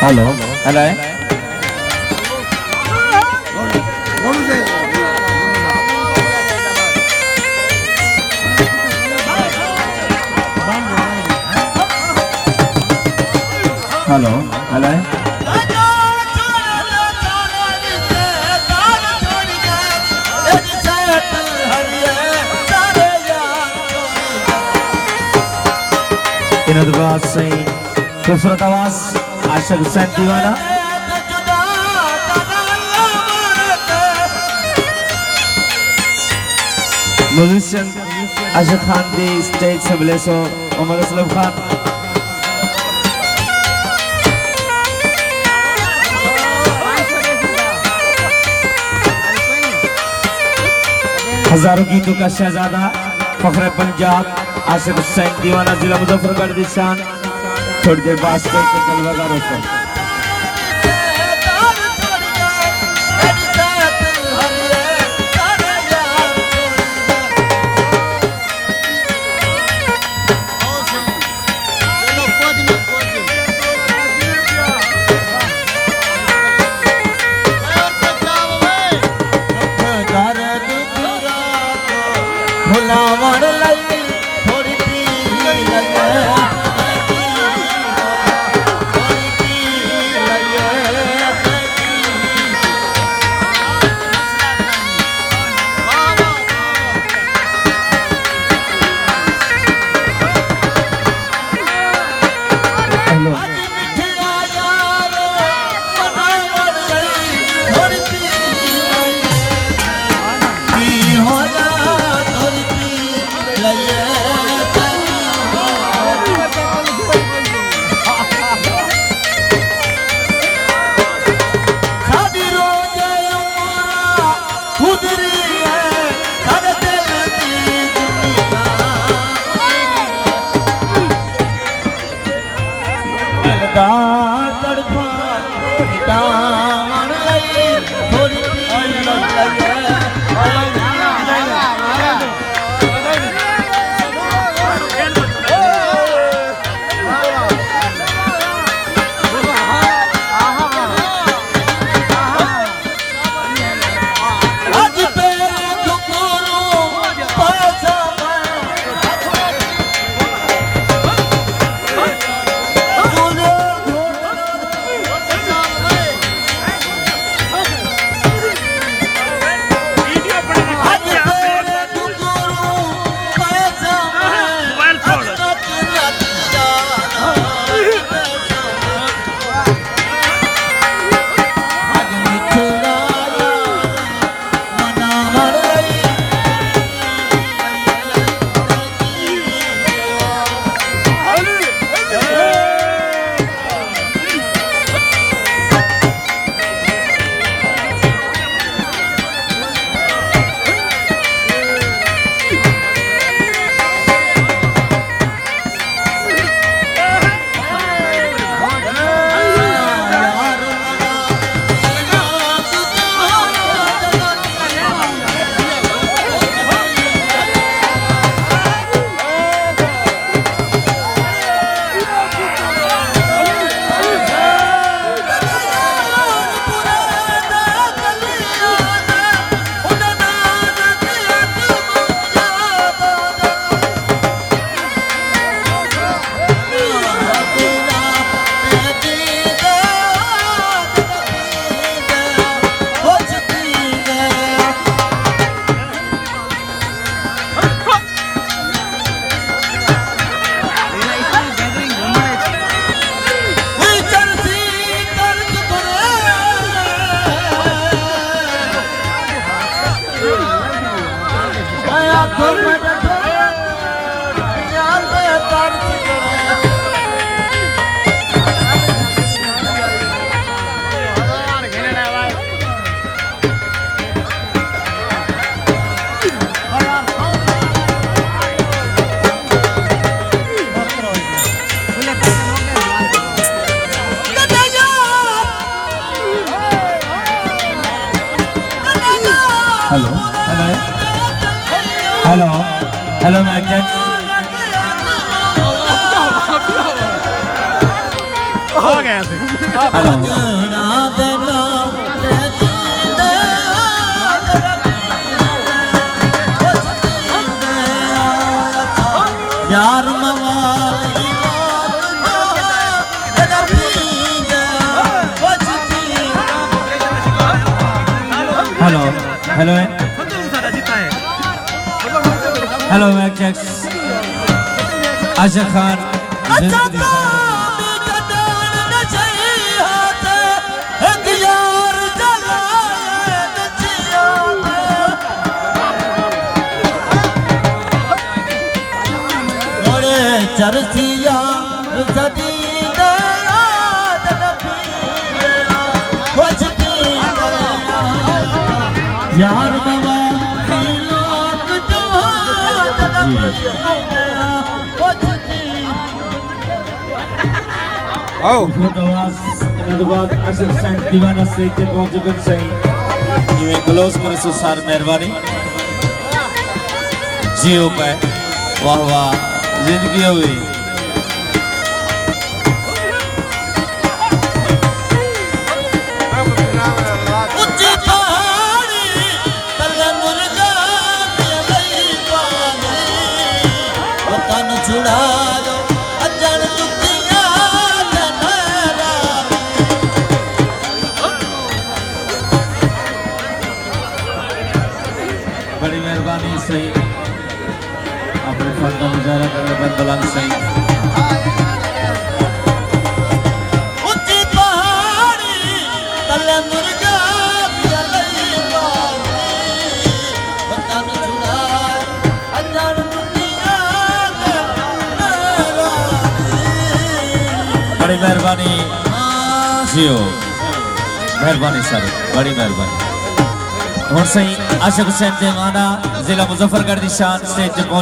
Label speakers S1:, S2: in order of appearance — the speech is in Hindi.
S1: हेलो हेलो हेलो हेलो इनदबाद से खूबसूरत आवाज आशिक हुसैन दीवाना म्यूजिशियन आशिक खान दी स्टेज से मिले सो मोहम्मद असलम खान हजारों गीतों का शहजादा फखरे पंजाब आशिक हुसैन दीवाना जिला मुजफ्फरगढ़ की शान थोड़ी देर बाद जलवागारों से हेलो हेलो हेलो हेलो
S2: गया
S3: यार
S1: हेलो हेलो हेलो मैक आशा खान
S3: चरसिया यार बाबा
S1: दीवाना से पहुंच सही क्लोज करे सुसार मेहरबानी जियो पे वाह वाह जिंदगी हुई
S3: छुड़ा दो अजन दुखिया
S1: बड़ी मेहरबानी सही अपने फन का मुजाहरा करने बंदलान सही
S3: ऊंची पहाड़ी तले मुर्गा पिया लई वतन छुड़ा अजन दुखिया
S1: बड़ी मेहरबानी जियो मेहरबानी सर बड़ी मेहरबानी और सही आशिक हुसैन देवाना जिला मुजफ्फरगढ़ की शान स्टेज पे पहुंच